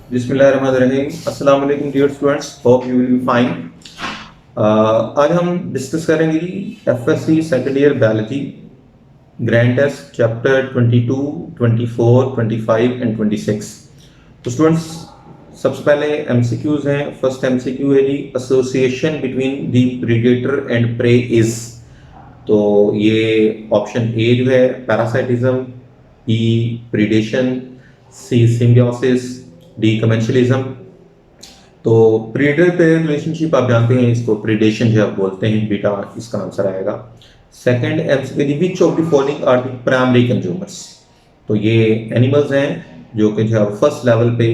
बिस्मिल्लाहिर्रहमानिर्रहीम। अस्सलाम वालेकुम dear students, hope you will be fine. आज हम डिस्कस करेंगे जी FSc second year biology grand test chapter 22, 24, 25 and 26। तो स्टूडेंट्स सबसे पहले एमसीक्यूज हैं। फर्स्ट एमसीक्यू है जी association between the predator and prey is. तो ये ऑप्शन ए जो है parasitism, B predation, C symbiosis, D commensalism. तो प्रीडेटर प्रेयर रिलेशनशिप आप जानते हैं, इसको प्रीडेशन जो आप बोलते हैं, बीटा इसका आंसर आएगा। Second MCQ, which of the following are the primary consumers. तो ये एनिमल्स हैं जो कि जो है फर्स्ट लेवल पे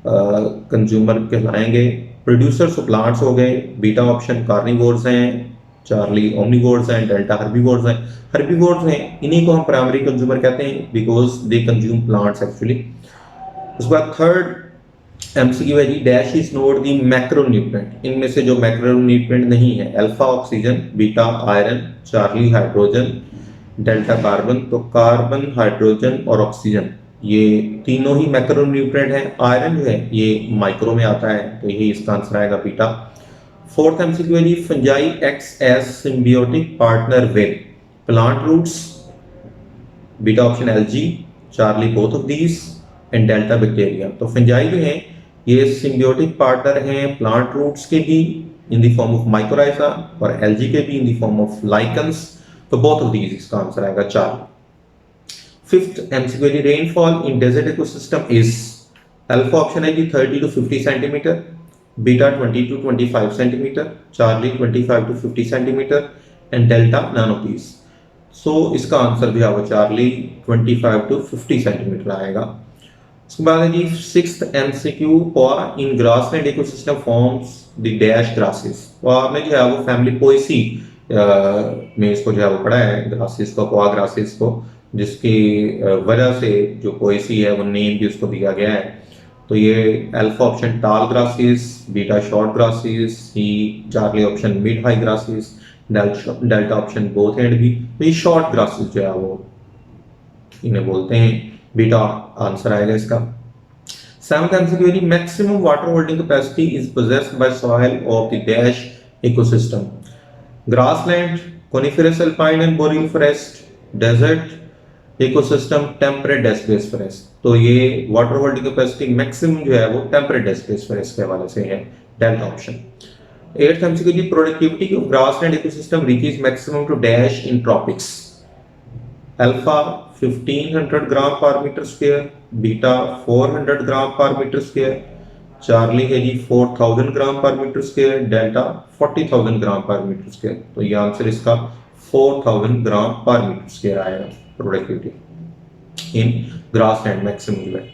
कंज्यूमर कहलाएंगे। प्रोड्यूसर्स ऑफ प्लांट्स हो गए, बीटा ऑप्शन कार्निवोर्स हैं, चार्ली ओमनिवोर्स हैं, डेल्टा हर्बीवोर्स हैं। हर्बीवोर्स हैं, इन्हीं को हम प्राइमरी कंज्यूमर कहते हैं because they consume plants actually. उसके बाद थर्ड एमसीक्यू है जी dash is not the macronutrient. इनमें से जो मैक्रोन्यूट्रिएंट नहीं है, alpha oxygen, beta iron, Charlie hydrogen, delta carbon. तो कार्बन, हाइड्रोजन और ऑक्सीजन ये तीनों ही मैक्रोन्यूट्रिएंट हैं। आयरन जो है ये माइक्रो में आता है, तो यही इसका आंसर आएगा बीटा। फोर्थ एमसीक्यू है जी fungi X as symbiotic partner with plant roots, beta option algae, Charlie both of these and Delta bacteria. तो फंजाई जो हैं ये सिम्बियोटिक पार्टनर हैं प्लांट रूट्स के भी in the form of mycorrhiza और एलजी के भी in the form of lichens. तो बोथ ऑफ दीज इसका आंसर आएगा चार्ली। फिफ्थ एमसीक्यू है rainfall in desert ecosystem is. Alpha option है जी 30 to 50 centimetre, beta 20 to 25 centimetre, Charlie 25 to 50 centimetre and Delta none of these. So इसका answer भी आएगा Charlie 25 to 50 centimetre आएगा। उसके बाद है जी sixth MCQ, in grassland ecosystem forms the dash grasses. तो आपने जो है वो फैमिली पोएसी में इसको जो है वो पढ़ा है, ग्रासेस को, पोआ ग्रासेस को, जिसकी वजह से जो पोएसी है वो नेम भी उसको दिया गया है। तो ये alpha option tall grasses, beta short grasses, C Charlie option mid high grasses, delta option both and B. तो ये शॉर्ट ग्रासेस जो है वो इन्हें बोलते हैं, बीटा आंसर आएगा इसका। Seventh MCQ, maximum water holding capacity is possessed by soil of the dash ecosystem. Grassland, coniferous alpine and boreal forest, desert ecosystem, temperate deciduous forest. तो ये वाटर होल्डिंग कैपेसिटी मैक्सिमम जो है वो temperate deciduous forest के हवाले से है, delta option. Eighth MCQ, productivity of grassland ecosystem reaches maximum to dash in tropics. Alpha 1500 gram per metre square, beta 400 gram per metre square, Charlie है जी 4000 gram per metre square, delta 40,000 ग्राम per metre square. तो ये answer इसका 4000 gram per metre square आएगा productivity in grassland maximum है।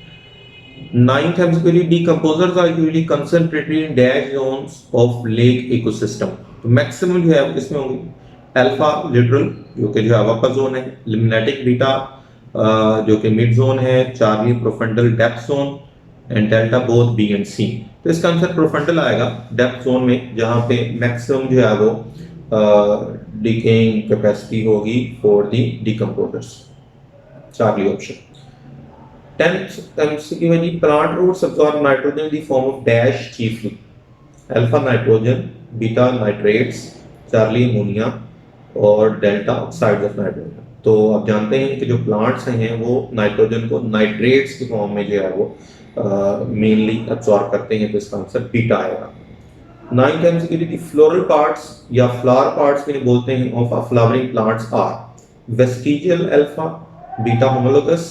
Ninth MCQ, decomposers are usually concentrated in dash zones of lake ecosystem. तो maximum जो है इसमें होंगे अल्फा लिटरल जो कि जो है अपर जोन है, लिम्नेटिक बीटा जो कि मिड जोन है, Charlie profundal depth zone and delta both B and C. तो इसका आंसर प्रोफंडल आएगा डेप्थ जोन में, जहां पे मैक्सिमम जो है वो डिकेइंग कैपेसिटी होगी for the decomposers, Charlie option. 10th MCQ है जी plant roots absorb nitrogen in the form of dash chiefly. Alpha nitrogen, beta nitrates, Charlie ammonia और डेल्टा ऑक्साइड्स ऑफ नाइट्रोजन। तो आप जानते हैं कि जो प्लांट्स हैं वो नाइट्रोजन को नाइट्रेट्स की फॉर्म में जो है वो मेनली अब्सॉर्ब करते हैं, तो इसका आंसर बीटा आएगा। 9th एमसीक्यू, फ्लोरल पार्ट्स या फ्लावर पार्ट्स भी बोलते हैं of a flowering plants are vestigial alpha, beta homologous,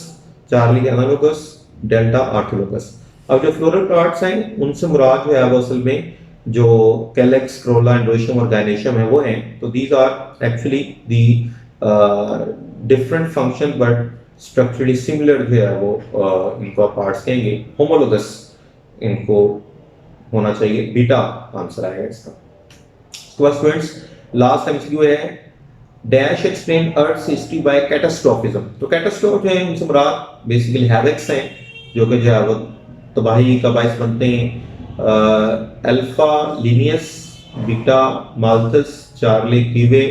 Charlie analogous, delta orthologous. अब जो फ्लोरल पार्ट्स हैं उनसे मुराद जो है वो असल में जो कैलेक्स, क्रोला, एंड्रोशियम और गायनेशियम है वो हैं। तो these are actually the different function but structurally similar जो है वो इनको पार्ट्स कहेंगे, होमोलोगस इनको होना चाहिए, बीटा आंसर आएगा इसका। उसके बाद स्टूडेंट्स लास्ट एमसीक्यू है dash explain earth history by catastrophism. तो कैटास्ट्रोफ जो है उनसे मुराद बेसिकली हैवक्स हैं जो कि जो है वो तबाही का बायस बनते हैं। Alpha Linnaeus, beta Malthus, Charlie Cuvier,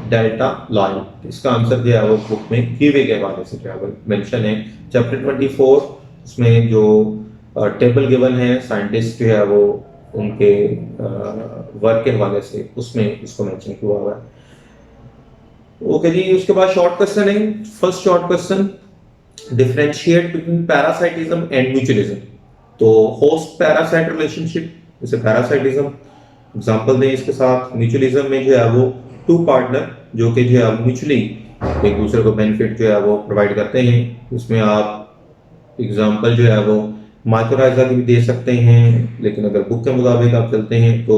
delta Lyell. इसका आंसर जो है वो बुक में कीवे के हवाले से जो है वो मेंशन है, चैप्टर 24 उसमें जो टेबल गिवन है साइंटिस्ट जो है वो उनके वर्क के हवाले से, उसमें इसको मेंशन किया हुआ है। ओके जी, उसके बाद शॉर्ट क्वेश्चन है। First short question, differentiate between parasitism and mutualism. तो होस्ट पैरासाइट रिलेशनशिप, जैसे पैरासाइटिज्म एग्जांपल दें इसके साथ। म्यूचुअलिज्म में जो है वो टू पार्टनर जो कि जो है म्यूचुअली एक दूसरे को बेनिफिट जो है वो प्रोवाइड करते हैं। इसमें आप एग्जांपल जो है वो माइक्रोराइजा की भी दे सकते हैं, लेकिन अगर बुक के मुताबिक आप चलते हैं तो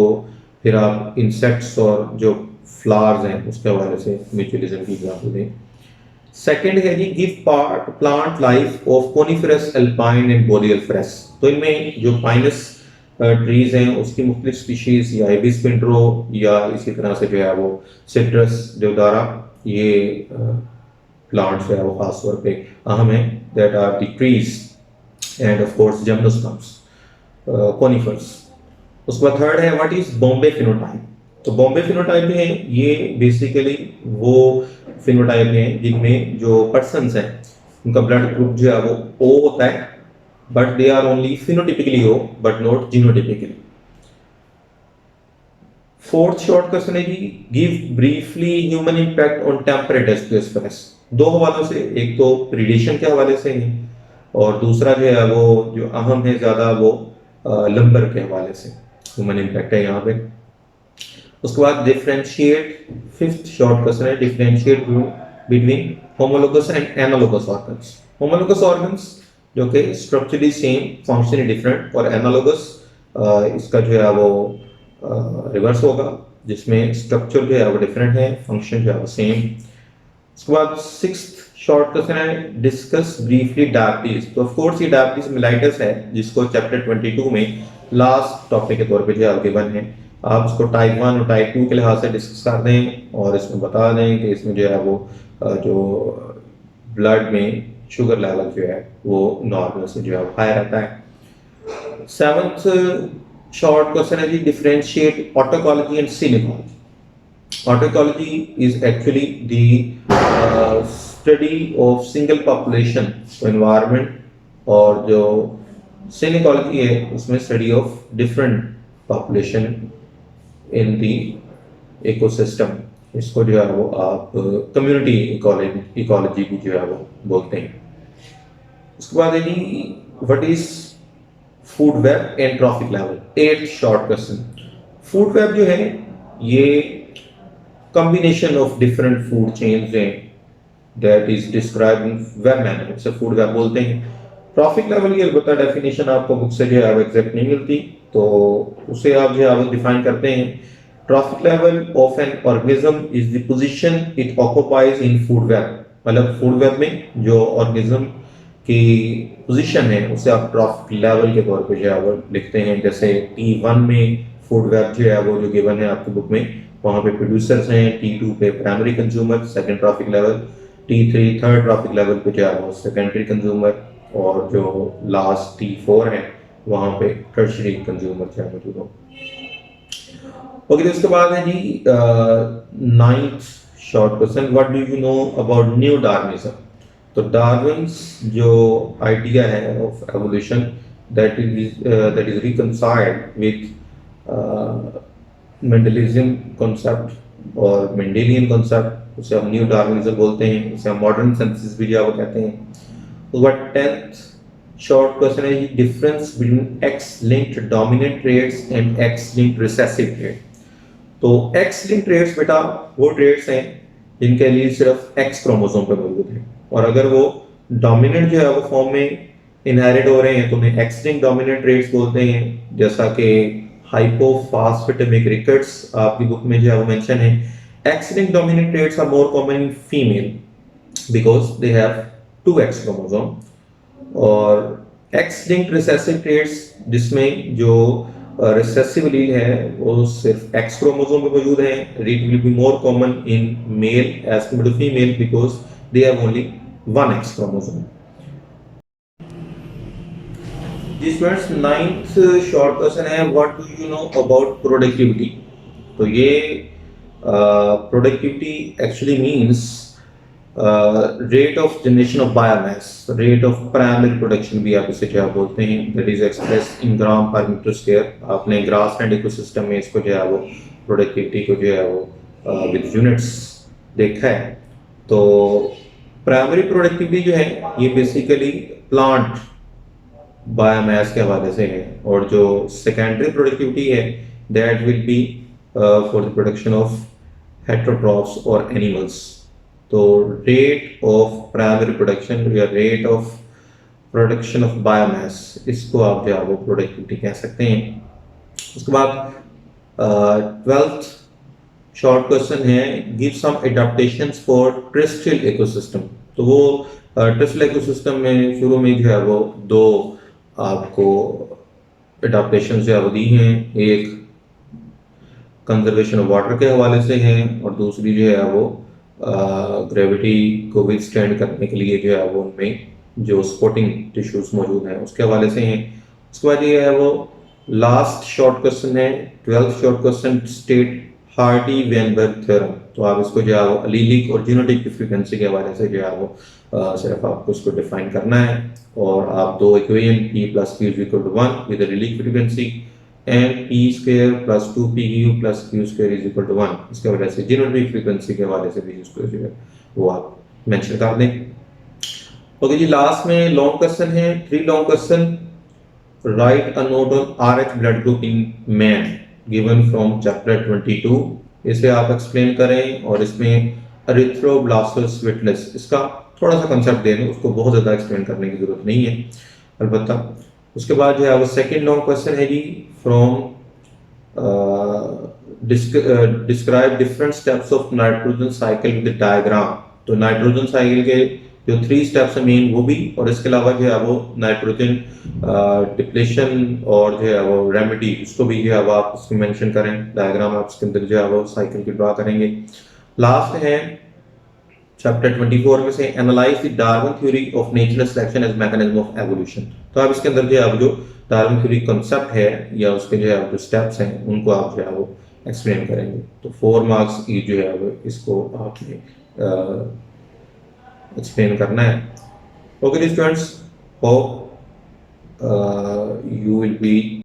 फिर आप इंसेक्ट्स और जो फ्लावर्स हैं उसके हवाले से म्यूचुअलिज्म की एग्जांपल दें। सेकंड है जी, give part plant life of coniferous alpine and boreal forest. तो इनमें जो पाइनस ट्रीज हैं उसकी मुख्तलिफ स्पीशीज या एबिस पिंट्रो या इसी तरह से जो है वो सिट्रस देवदारा, ये प्लांट्स जो है वो खास तौर पे अहम है। That are the trees and of course gymnosperms, conifers. उसके बाद थर्ड है व्हाट इज बॉम्बे फिनोटाइप। तो बॉम्बे फिनोटाइप में ये बेसिकली वो फिनोटाइप हैं जिनमें जो पर्सन्स हैं उनका ब्लड ग्रुप जो है वो ओ होता है, but they are only phenotypically O but not genotypically. Fourth short question है जी, give briefly human impact on temperate एस्प्रेस। दो हवालों से, एक तो प्रीडेशन के हवाले से है और दूसरा जो है वो जो अहम है ज्यादा वो लंबर के हवाले से ह्यूमन इंपैक्ट है यहाँ पे। उसके बाद डिफरेंशिएट, फिफ्थ शॉर्ट क्वेश्चन है, differentiate between homologous and analogous organs. Homologous organs जो कि स्ट्रक्चरली सेम, फंक्शनली डिफरेंट, और एनालोगस इसका जो है वो रिवर्स होगा जिसमें स्ट्रक्चर जो है वो डिफरेंट है, फंक्शन जो है वो सेम। उसके बाद सिक्स्थ शॉर्ट क्वेश्चन है, डिस्कस ब्रीफली डायबिटीज। तो ऑफ कोर्स ये डायबिटीज मेलाइटस है जिसको चैप्टर 22 में लास्ट टॉपिक के तौर पे जो है गिवन है। आप उसको टाइप 1 और टाइप 2 के लिहाज से डिस्कस कर दें और इसमें बता दें कि इसमें जो है वो जो ब्लड में शुगर लेवल जो है वो नॉर्मल से जो है हाई रहता है। सेवंथ शॉर्ट क्वेश्चन है जी, differentiate autecology and synecology. Autecology is actually the study of single population environment, और जो सिनेकॉलजी है उसमें study of different population in the ecosystem. इसको जो है वो आप कम्युनिटी इकोलॉजी भी जो है वो बोलते हैं। उसके बाद है what is food web and trophic level. Eight short question. Food web जो है ये combination of different food chains हैं that is described in web manner, इसे फूड वेब बोलते हैं। ट्रॉफिक लेवल की अलबत्ता डेफिनेशन आपको बुक से जो है वो एग्जैक्ट नहीं मिलती, तो उसे आप जो है वो डिफाइन करते हैं। Trophic level of an organism is the position it occupies in food web. मतलब फूड वेब में जो ऑर्गेनिज्म की पोजीशन है उसे आप ट्रॉफिक लेवल के तौर पे जो है वो लिखते हैं। जैसे T1 में फूड वेब जो है वो जो गिवन है आपकी बुक में, वहां पे प्रोड्यूसर्स हैं, T2 पे primary consumer second trophic level, T3 third trophic level पे जो है वो सेकेंडरी कंज्यूमर, और जो लास्ट T4 है वहां पे टर्शरी कंज्यूमर जो है मौजूद हो। ओके, उसके बाद है जी ninth short question, what do you know about new Darwinism. तो डार्विन्स जो आइडिया है of evolution that is reconciled with Mendelism concept और मेंडेलियन कॉन्सेप्ट, उसे हम न्यू डार्विनिज्म बोलते हैं, उसे हम मॉडर्न सिंथेसिस भी जो कहते हैं। उसके बाद 10th शॉर्ट क्वेश्चन है difference between x linked dominant traits and x linked recessive trait. तो एक्स लिंक्ड ट्रेट्स बेटा वो ट्रेट्स हैं जिनके लिए सिर्फ एक्स क्रोमोसोम पे मौजूद है, और अगर वो डोमिनेंट जो है वो फॉर्म में इनहेरिट हो रहे हैं तो उन्हें एक्स लिंक्ड डोमिनेंट ट्रेट्स बोलते हैं। जैसा कि हाइपोफॉस्फेटेमिक रिकेट्स आपकी बुक में जो है वो मेंशन है। X linked dominant traits are more common in female because they have 2 X chromosome, और एक्स लिंक्ड रिसेसिव ट्रेट्स जिसमें जो रिसेसिव एलील है वो सिर्फ एक्स क्रोमोसोम पे मौजूद है। It will be more common in male as compared to female because they have only 1 X chromosome. This words 9th short question है, what do you know about productivity. तो ये productivity actually means rate of generation of biomass, rate of primary production भी आप इसे क्या बोलते हैं, that is express in gram per metre square. आपने ग्रासलैंड इकोसिस्टम में इसको जो है वो प्रोडक्टिविटी को जो है वो विद यूनिट्स देखा है। तो प्राइमरी प्रोडक्टिविटी जो है ये बेसिकली प्लांट बायोमास के हवाले से है, और जो सेकेंडरी प्रोडक्टिविटी है that will be for the production of heterotrophs और एनिमल्स। तो रेट ऑफ प्राइमरी प्रोडक्शन या rate of production of biomass, इसको आप जो है वो प्रोडक्टिविटी कह सकते हैं। उसके बाद 12th शॉर्ट क्वेश्चन है, give some adaptations for terrestrial ecosystem. तो वो टेरेस्ट्रियल इकोसिस्टम में शुरू में जो है वो दो आपको एडाप्टेशन जो है वो दी हैं, एक कंजर्वेशन ऑफ वाटर के हवाले से है और दूसरी जो है वो ग्रेविटी को विथस्टैंड करने के लिए जो है वो उनमें जो स्पोर्टिंग टिश्यूज मौजूद हैं उसके हवाले से हैं। उसके बाद ये है वो लास्ट शॉर्ट क्वेश्चन है, 12th short question, state Hardy Weinberg theorem. तो आप इसको जो है वो अलीलिक और जीनोटिक फ्रीक्वेंसी के हवाले से जो है वो सिर्फ आपको इसको डिफाइन करना है, और आप दो equation p plus q is equal to 1 with allelic frequency and p square plus 2pq plus q square is equal to 1, इसके वजह से जीनोटिक फ्रीक्वेंसी के हवाले से भी इसको जो है वो आप मेंशन कर दें। ओके जी, लास्ट में लॉन्ग क्वेश्चन है, 3 long question. Right a note on RH blood group in man given from chapter 22। इसे आप एक्सप्लेन करें, और इसमें एरिथ्रोब्लास्टोस विटलेस, इसका थोड़ा सा कंसेप्ट दे दें, उसको बहुत ज़्यादा एक्सप्लेन करने की जरूरत नहीं है अलबत्ता। उसके बाद जो है वो सेकंड लॉन्ग क्वेश्चन है जी, from describe different steps of nitrogen cycle with diagram. तो नाइट्रोजन साइकिल के जो 3 स्टेप्स हैं मेन वो भी, और इसके अलावा जो है वो नाइट्रोजन डिप्लेशन और जो है वो रेमेडी, उसको भी जो है वो आप उसको मेंशन करें, डायग्राम आप उसके अंदर जो है वो साइकिल की ड्रा करेंगे। लास्ट है चैप्टर 24 में से, analyse the Darwin theory of natural selection as mechanism of evolution. तो आप इसके अंदर जो है जो डार्विन थ्योरी कंसेप्ट है या उसके जो है जो स्टेप्स हैं उनको आप जो है वो एक्सप्लेन करेंगे। तो 4 मार्क्स की जो है वो इसको आपने एक्सप्लेन करना है। Okay students, hope you will be